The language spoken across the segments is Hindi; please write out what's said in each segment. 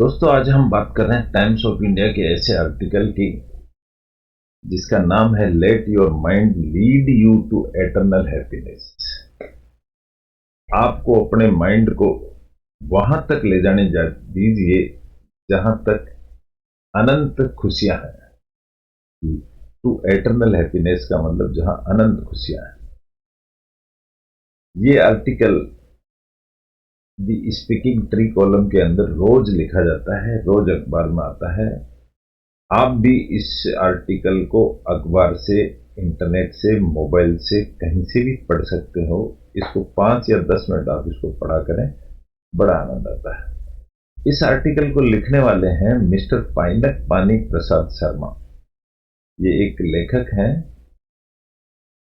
दोस्तों, आज हम बात कर रहे हैं टाइम्स ऑफ इंडिया के ऐसे आर्टिकल की जिसका नाम है let your mind lead you to eternal happiness. आपको अपने माइंड को वहां तक ले जाने दीजिए जहां तक अनंत खुशियां हैं। टू एटर्नल हैप्पीनेस का मतलब जहां अनंत खुशियां हैं। ये आर्टिकल दी स्पीकिंग ट्री कॉलम के अंदर रोज लिखा जाता है, रोज अखबार में आता है। आप भी इस आर्टिकल को अखबार से, इंटरनेट से, मोबाइल से, कहीं से भी पढ़ सकते हो। इसको 5 या 10 मिनट आप इसको पढ़ा करें, बड़ा आनंद आता है। इस आर्टिकल को लिखने वाले हैं मिस्टर पाइनक पानी प्रसाद शर्मा। ये एक लेखक हैं,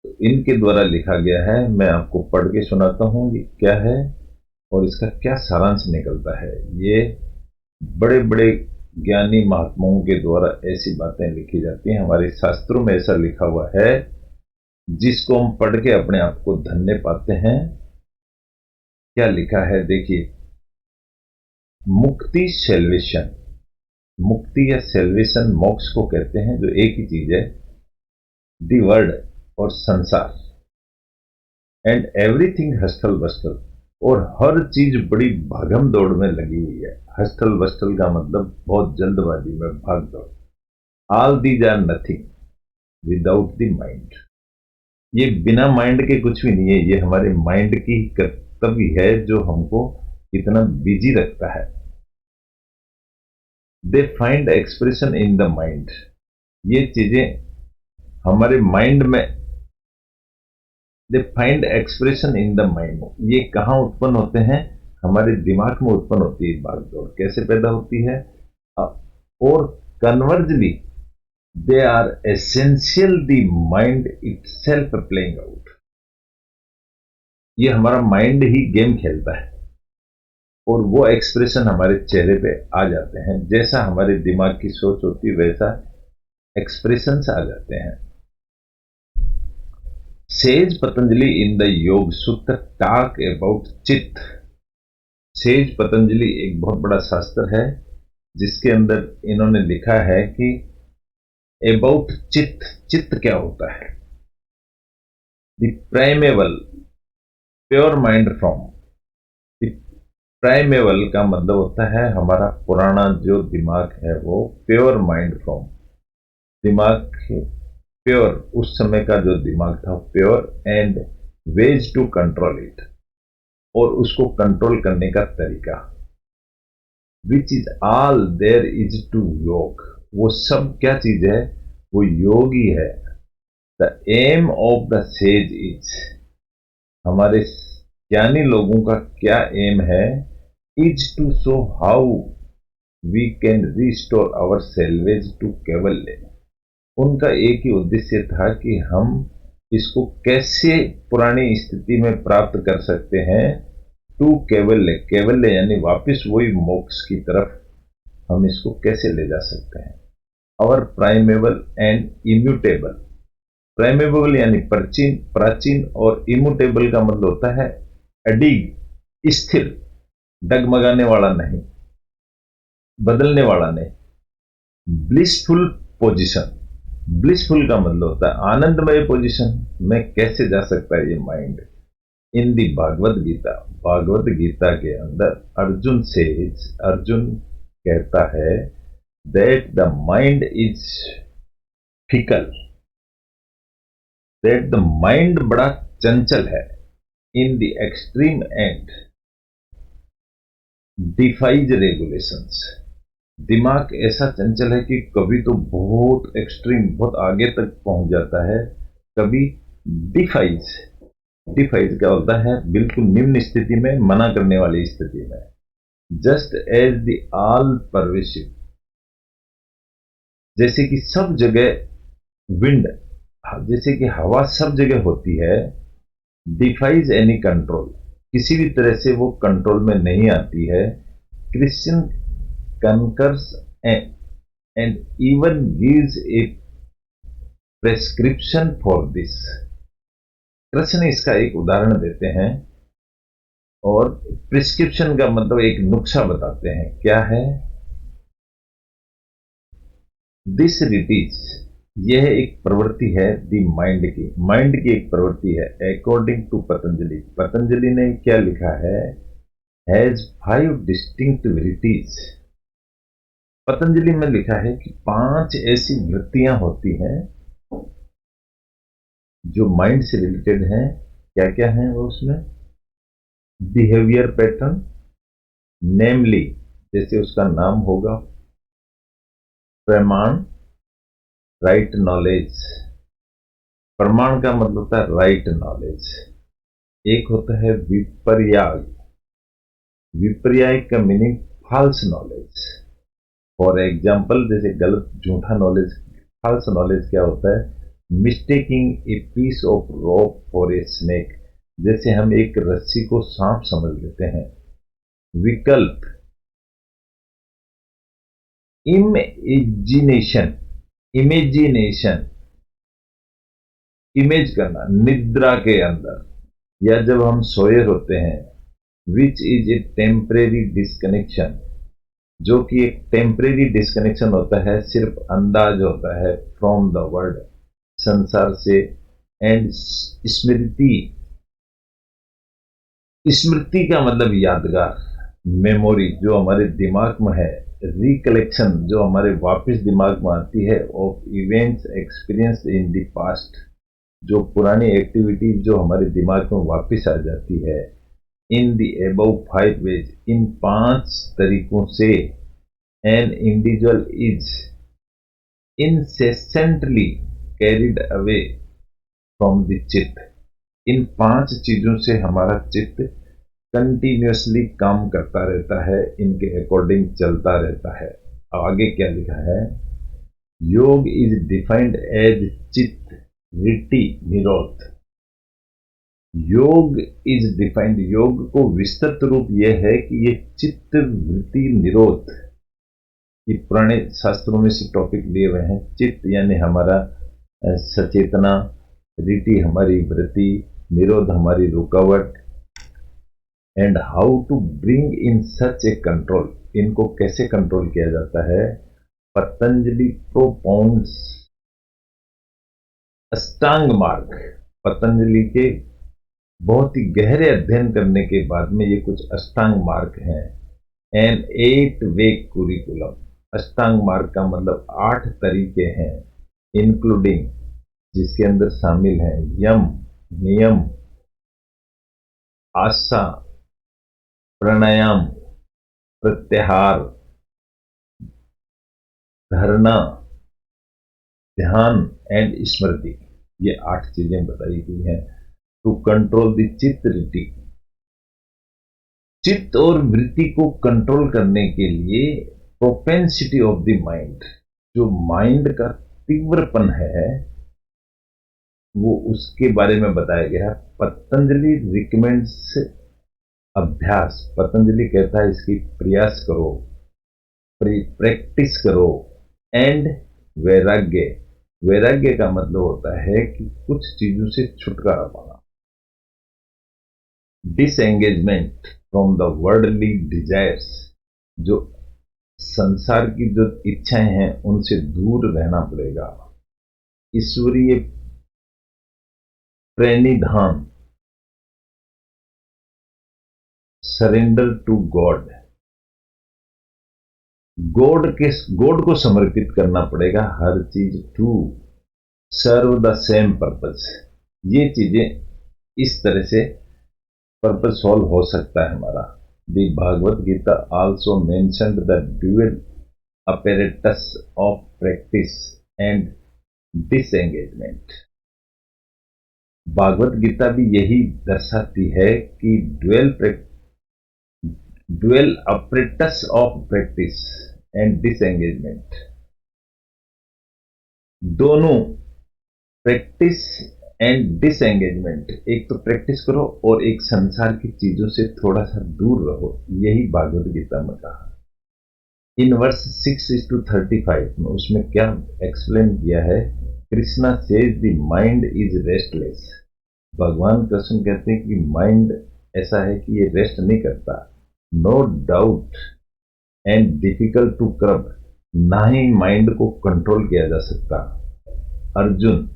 तो इनके द्वारा लिखा गया है। मैं आपको पढ़ के सुनाता हूँ ये क्या है और इसका क्या सारांश निकलता है। ये बड़े बड़े ज्ञानी महात्माओं के द्वारा ऐसी बातें लिखी जाती हैं, हमारे शास्त्रों में ऐसा लिखा हुआ है जिसको हम पढ़ के अपने आप को धन्य पाते हैं। क्या लिखा है देखिए। मुक्ति, सेल्वेशन। मुक्ति या सेल्वेशन मोक्ष को कहते हैं, जो एक ही चीज है। दी वर्ल्ड और संसार, एंड एवरीथिंग हस्टल बस्टल, और हर चीज बड़ी भागम दौड़ में लगी हुई है। हस्टल बस्टल का मतलब बहुत जल्दबाजी में भाग दौड़। All these are nothing without the mind. ये बिना माइंड के कुछ भी नहीं है। ये हमारे माइंड की कर्तव्य है जो हमको इतना बिजी रखता है। They find expression in the mind. ये चीजें हमारे माइंड में, they find expression in the mind. ये कहाँ उत्पन्न होते हैं? हमारे दिमाग में उत्पन्न होती है भागदौड़। कैसे पैदा होती है? और conversely they are essential the mind itself playing out. ये हमारा माइंड ही गेम खेलता है और वो एक्सप्रेशन हमारे चेहरे पे आ जाते हैं। जैसा हमारे दिमाग की सोच होती है वैसा एक्सप्रेशंस आ जाते हैं। सेज पतंजलि इन द योग सूत्र टॉक अबाउट चित्त। सेज पतंजलि एक बहुत बड़ा शास्त्र है जिसके अंदर इन्होंने लिखा है कि अबाउट चित्त। चित्त क्या होता है? The primeval pure mind from. Primeval का मतलब होता है हमारा पुराना जो दिमाग है, वो प्योर माइंड फ्रॉम। दिमाग प्योर, उस समय का जो दिमाग था pure, and ways to control it, और उसको कंट्रोल करने का तरीका। Which is all there is to yoga. वो सब क्या चीज है? वो योग ही है। The aim of the sage is, हमारे ज्ञानी लोगों का क्या एम है? Is to show how we can restore our selves to kaivalya. उनका एक ही उद्देश्य था कि हम इसको कैसे पुरानी स्थिति में प्राप्त कर सकते हैं। टू कैवल्य, कैवल्य यानी वापस वही मोक्ष की तरफ हम इसको कैसे ले जा सकते हैं। Our primeval and immutable. Primeval यानी प्राचीन, प्राचीन, और इम्यूटेबल का मतलब होता है अडिग, स्थिर, डगमगाने वाला नहीं, बदलने वाला नहीं। Blissful position. ब्लिसफुल का मतलब होता है आनंदमय पोजीशन में कैसे जा सकता है ये mind. In the Bhagavad Gita, Bhagavad Gita के अंदर अर्जुन से, अर्जुन कहता है that the mind is fickle, that the mind बड़ा चंचल है। In the extreme and defies regulations. दिमाग ऐसा चंचल है कि कभी तो बहुत एक्सट्रीम, बहुत आगे तक पहुंच जाता है, कभी डिफाइज। डिफाइज क्या होता है? बिल्कुल निम्न स्थिति में, मना करने वाली स्थिति में। Just as the all pervasive, जैसे कि सब जगह विंड, जैसे कि हवा सब जगह होती है। डिफाइज एनी कंट्रोल, किसी भी तरह से वो कंट्रोल में नहीं आती है। Christian concurs and even gives a prescription for this। Krishna इसका एक उदाहरण देते हैं और प्रिस्क्रिप्शन का मतलब एक नुस्खा बताते हैं। क्या है? दिस रिटीज, यह एक प्रवृत्ति है दी माइंड की एक प्रवृत्ति है। अकॉर्डिंग टू पतंजलि, पतंजलि ने क्या लिखा है, हैज 5 डिस्टिंक्ट वृत्तिज। पतंजलि में लिखा है कि 5 ऐसी वृत्तियां होती हैं जो माइंड से रिलेटेड हैं। क्या क्या है वो उसमें, बिहेवियर पैटर्न, नेमली, जैसे उसका नाम होगा, प्रमाण, राइट नॉलेज। प्रमाण का मतलब होता है राइट नॉलेज। एक होता है विपर्याय, विपर्याय का meaning false knowledge. For example, जैसे गलत झूठा नॉलेज, फॉल्स नॉलेज क्या होता है, mistaking a piece of rope for a snake, जैसे हम एक रस्सी को सांप समझ लेते हैं। विकल्प, इमेजिनेशन, इमेजिनेशन, इमेज करना निद्रा के अंदर या जब हम सोए होते हैं। Which is a temporary disconnection, जो कि एक टेम्परेरी डिस्कनेक्शन होता है, सिर्फ अंदाज होता है फ्रॉम द वर्ल्ड, संसार से। एंड स्मृति, स्मृति का मतलब यादगार, मेमोरी जो हमारे दिमाग में है, रिकलेक्शन जो हमारे वापस दिमाग में आती है, of events experience in the past, जो पुरानी एक्टिविटी जो हमारे दिमाग में वापस आ जाती है। इन द अबव 5 वेज, इन 5 तरीकों से। An individual is incessantly carried away from the चित्त, इन 5 चीजों से हमारा चित्त कंटिन्यूसली काम करता रहता है, इनके अकॉर्डिंग चलता रहता है। आगे क्या लिखा है, योग इज डिफाइंड एज चित्त वृत्ति निरोध। योग इज डिफाइंड, योग को विस्तृत रूप यह है कि ये चित्त वृत्ति निरोध, ये पुराने शास्त्रों में से टॉपिक लिए हुए हैं। चित्त यानी हमारा सचेतना, रीति हमारी वृत्ति, निरोध हमारी रुकावट। And how to bring in such a control, इनको कैसे कंट्रोल किया जाता है। पतंजलि प्रोपाउंड्स अष्टांग मार्ग, पतंजलि के बहुत ही गहरे अध्ययन करने के बाद में ये कुछ अष्टांग मार्ग हैं। एन 8 वे कुरिकुलम, अष्टांग मार्ग का मतलब 8 तरीके हैं, इंक्लूडिंग, जिसके अंदर शामिल हैं यम, नियम, आशा, प्राणायाम, प्रत्याहार, धारणा, ध्यान एंड स्मृति। ये 8 चीजें बताई गई हैं टू कंट्रोल द चित्त वृत्ति। चित्त और वृत्ति को कंट्रोल करने के लिए प्रोपेंसिटी ऑफ द माइंड, जो माइंड का तीव्रपन है, वो उसके बारे में बताया गया है। पतंजलि रिकमेंड्स अभ्यास, पतंजलि कहता है इसकी प्रयास करो, प्रैक्टिस करो। एंड वैराग्य, वैराग्य का मतलब होता है कि कुछ चीजों से छुटकारा पाना। Disengagement from the worldly desires, जो संसार की जो इच्छाएं हैं उनसे दूर रहना पड़ेगा। ईश्वरीय प्रणिधान, सरेंडर टू गॉड, गॉड को समर्पित करना पड़ेगा हर चीज। To serve the same purpose, ये चीजें इस तरह से पर्पस सॉल्व हो सकता है हमारा। The Bhagavad Gita also mentioned the dual apparatus of practice and disengagement। Bhagavad Gita भी यही दर्शाती है कि dual apparatus of practice and disengagement, दोनों प्रैक्टिस एंड डिसएंगेजमेंट, एक तो प्रैक्टिस करो और एक संसार की चीजों से थोड़ा सा दूर रहो, यही भागवत गीता में कहा। इन वर्स 6:35 में उसमें क्या एक्सप्लेन किया है, Krishna says the mind is restless. भगवान कृष्ण कहते हैं कि माइंड ऐसा है कि ये रेस्ट नहीं करता। No doubt and difficult to curb, ना ही माइंड को कंट्रोल किया जा सकता। अर्जुन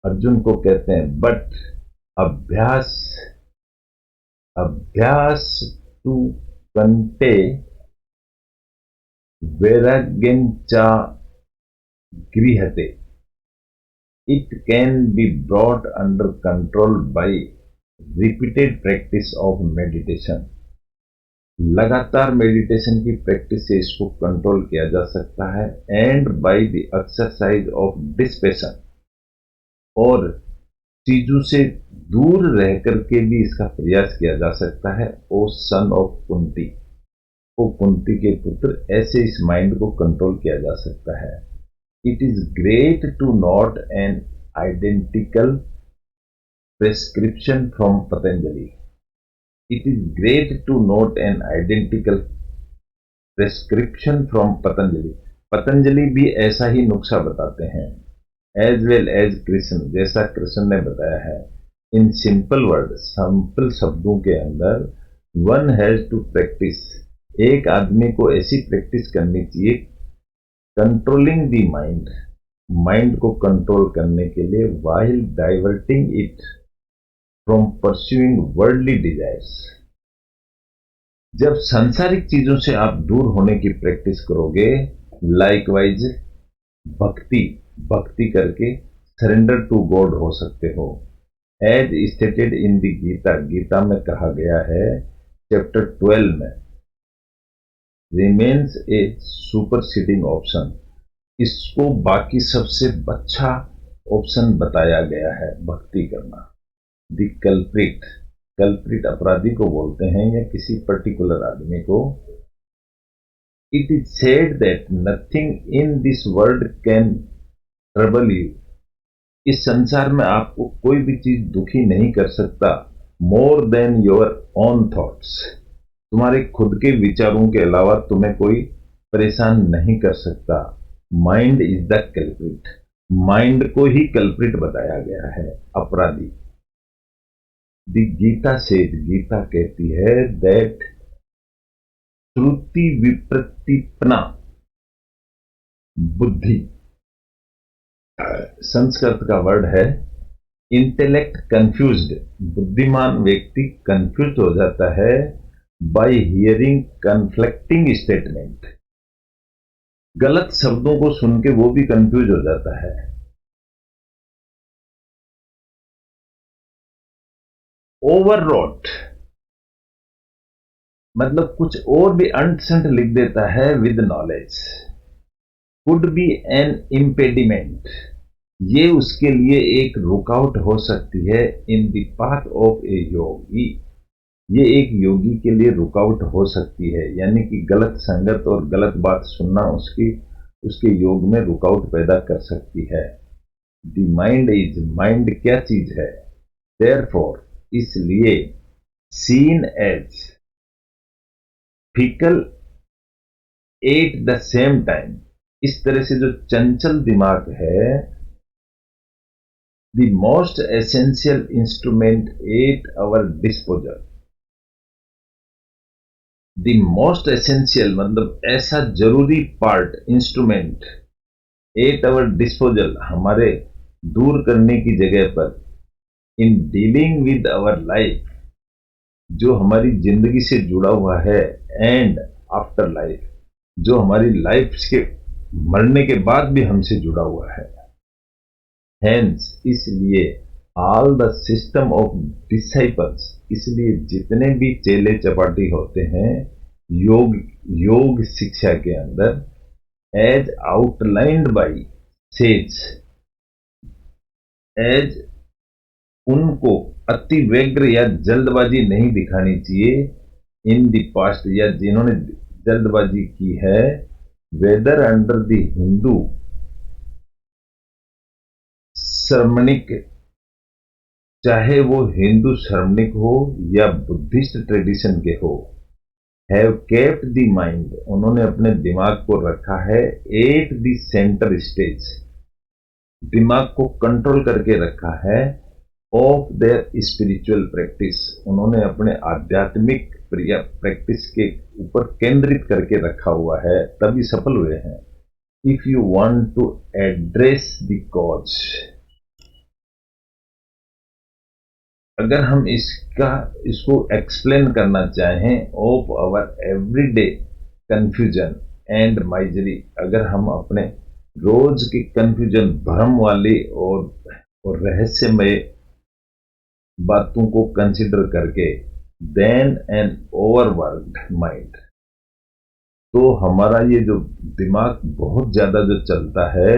अर्जुन को कहते हैं बट अभ्यास अभ्यास to Kunte वैराग्यंचा गृहते, it can be brought under control by repeated practice of meditation। लगातार मेडिटेशन की प्रैक्टिस से इसको कंट्रोल किया जा सकता है। And by the exercise of dissipation, और चीजों से दूर रह करके भी इसका प्रयास किया जा सकता है। ओ सन ऑफ कुंती, ओ कुंती के पुत्र, ऐसे इस माइंड को कंट्रोल किया जा सकता है। It is great to note an identical prescription from Patanjali। It is great to note an identical prescription from Patanjali। Patanjali भी ऐसा ही नुस्खा बताते हैं। As well as कृष्ण, जैसा कृष्ण ने बताया है। In simple words, सिंपल शब्दों के अंदर, one has to practice, एक आदमी को ऐसी प्रैक्टिस करनी चाहिए कंट्रोलिंग द माइंड, माइंड को कंट्रोल करने के लिए, while diverting it from pursuing worldly desires. जब सांसारिक चीजों से आप दूर होने की प्रैक्टिस करोगे, लाइकवाइज भक्ति भक्ति करके सरेंडर टू गॉड हो सकते हो। As stated in the Gita, Gita में कहा गया है चैप्टर 12 में, रिमेन्स ए सुपरसीडिंग ऑप्शन, इसको बाकी सबसे अच्छा ऑप्शन बताया गया है भक्ति करना। द कल्प्रिट, कल्प्रिट अपराधी को बोलते हैं या किसी पर्टिकुलर आदमी को। It is said that nothing in this world can trouble you, इस संसार में आपको कोई भी चीज दुखी नहीं कर सकता, more than your own thoughts, तुम्हारे खुद के विचारों के अलावा तुम्हें कोई परेशान नहीं कर सकता। Mind is the culprit, mind को ही कल्प्रिट बताया गया है, अपराधी। द गीता से, गीता कहती है दैट श्रुति विप्रतिपना बुद्धि, संस्कृत का वर्ड है इंटेलेक्ट कंफ्यूज्ड, बुद्धिमान व्यक्ति कंफ्यूज हो जाता है बाय हियरिंग कन्फ्लिक्टिंग स्टेटमेंट, गलत शब्दों को सुन के वो भी कंफ्यूज हो जाता है। ओवररोट मतलब कुछ और भी अनसेंट लिख देता है with knowledge. Could be N impediment, ये उसके लिए एक रुकावट हो सकती है। इन द पाथ ऑफ ए योगी, ये एक योगी के लिए रुकावट हो सकती है, यानी कि गलत संगत और गलत बात सुनना उसके योग में रुकावट पैदा कर सकती है। द माइंड इज, माइंड क्या चीज है, देयरफॉर इसलिए, seen as fickle at the same time, इस तरह से जो चंचल दिमाग है, the most essential instrument at our disposal, the most essential मतलब ऐसा जरूरी part, instrument at our disposal हमारे दूर करने की जगह पर, in dealing with our life, जो हमारी जिंदगी से जुड़ा हुआ है, एंड आफ्टर लाइफ, जो हमारी लाइफ के मरने के बाद भी हमसे जुड़ा हुआ है। हेंस इसलिए all the system of disciples, इसलिए जितने भी चेले चपाटी होते हैं योग शिक्षा के अंदर, as outlined by sage, as उनको अति व्यग्र या जल्दबाजी नहीं दिखानी चाहिए। इन द पास्ट, या जिन्होंने जल्दबाजी की है, वेदर अंडर द हिंदू श्रमणिक, चाहे वो हिंदू श्रमणिक हो या बुद्धिस्ट ट्रेडिशन के हो, हैव केप्ट द माइंड, उन्होंने अपने दिमाग को रखा है एट द सेंटर स्टेज, दिमाग को कंट्रोल करके रखा है, ऑफ देयर स्पिरिचुअल प्रैक्टिस, उन्होंने अपने आध्यात्मिक प्रैक्टिस के ऊपर केंद्रित करके रखा हुआ है, तभी सफल हुए हैं। If you want to address the cause, अगर हम इसको एक्सप्लेन करना चाहें, of our everyday confusion and misery, अगर हम अपने रोज की कंफ्यूजन, भ्रम वाली और रहस्यमय बातों को कंसिडर करके, देन एन ओवरवर्क्ड माइंड, तो हमारा ये जो दिमाग बहुत ज्यादा जो चलता है,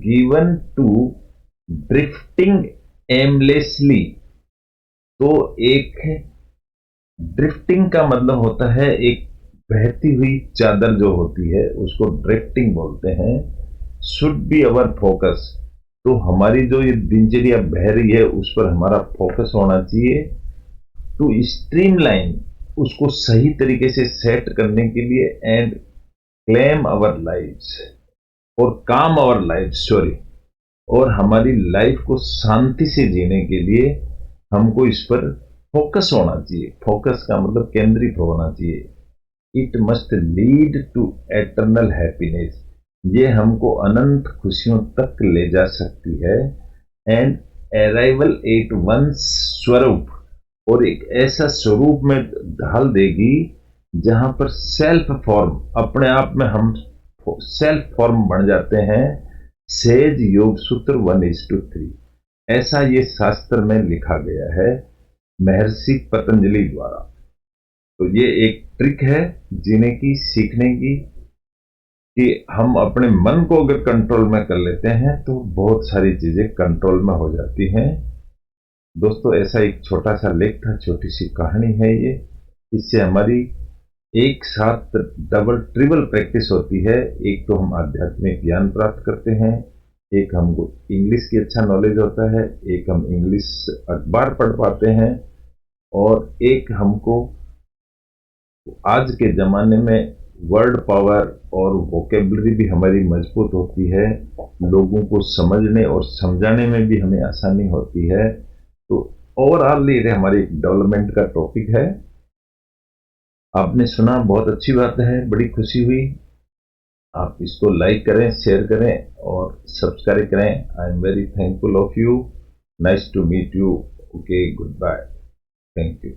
गिवन टू ड्रिफ्टिंग एमलेसली, तो एक ड्रिफ्टिंग का मतलब होता है एक बहती हुई चादर जो होती है, उसको ड्रिफ्टिंग बोलते हैं। शुड बी अवर फोकस, तो हमारी जो ये दिनचर्या बह रही है उस पर हमारा फोकस होना चाहिए। टू स्ट्रीमलाइन, उसको सही तरीके से सेट करने के लिए, एंड क्लेम आवर लाइव्स, और काम आवर लाइफ, सॉरी, और हमारी लाइफ को शांति से जीने के लिए हमको इस पर फोकस होना चाहिए। फोकस का मतलब केंद्रित होना चाहिए। It must lead to eternal happiness, ये हमको अनंत खुशियों तक ले जा सकती है। एंड अराइवल एट वन स्वरूप, और एक ऐसा स्वरूप में ढाल देगी जहां पर सेल्फ फॉर्म, अपने आप में हम सेल्फ फॉर्म बन जाते हैं। सेज योग सूत्र 1:3, ऐसा ये शास्त्र में लिखा गया है महर्षि पतंजलि द्वारा। तो ये एक ट्रिक है जीने की, सीखने की, कि हम अपने मन को अगर कंट्रोल में कर लेते हैं तो बहुत सारी चीजें कंट्रोल में हो जाती हैं। दोस्तों, ऐसा एक छोटा सा लेख था, छोटी सी कहानी है ये। इससे हमारी एक साथ डबल ट्रिपल प्रैक्टिस होती है। एक तो हम आध्यात्मिक ज्ञान प्राप्त करते हैं, एक हमको इंग्लिश की अच्छा नॉलेज होता है, एक हम इंग्लिश अखबार पढ़ पाते हैं, और एक हमको आज के ज़माने में वर्ड पावर और वोकेबलरी भी हमारी मजबूत होती है। लोगों को समझने और समझाने में भी हमें आसानी होती है। तो ओवरऑल ये हमारी डेवलपमेंट का टॉपिक है। आपने सुना, बहुत अच्छी बात है, बड़ी खुशी हुई। आप इसको लाइक करें, शेयर करें और सब्सक्राइब करें। I am very thankful of you. Nice to meet you. Okay, goodbye. Thank you.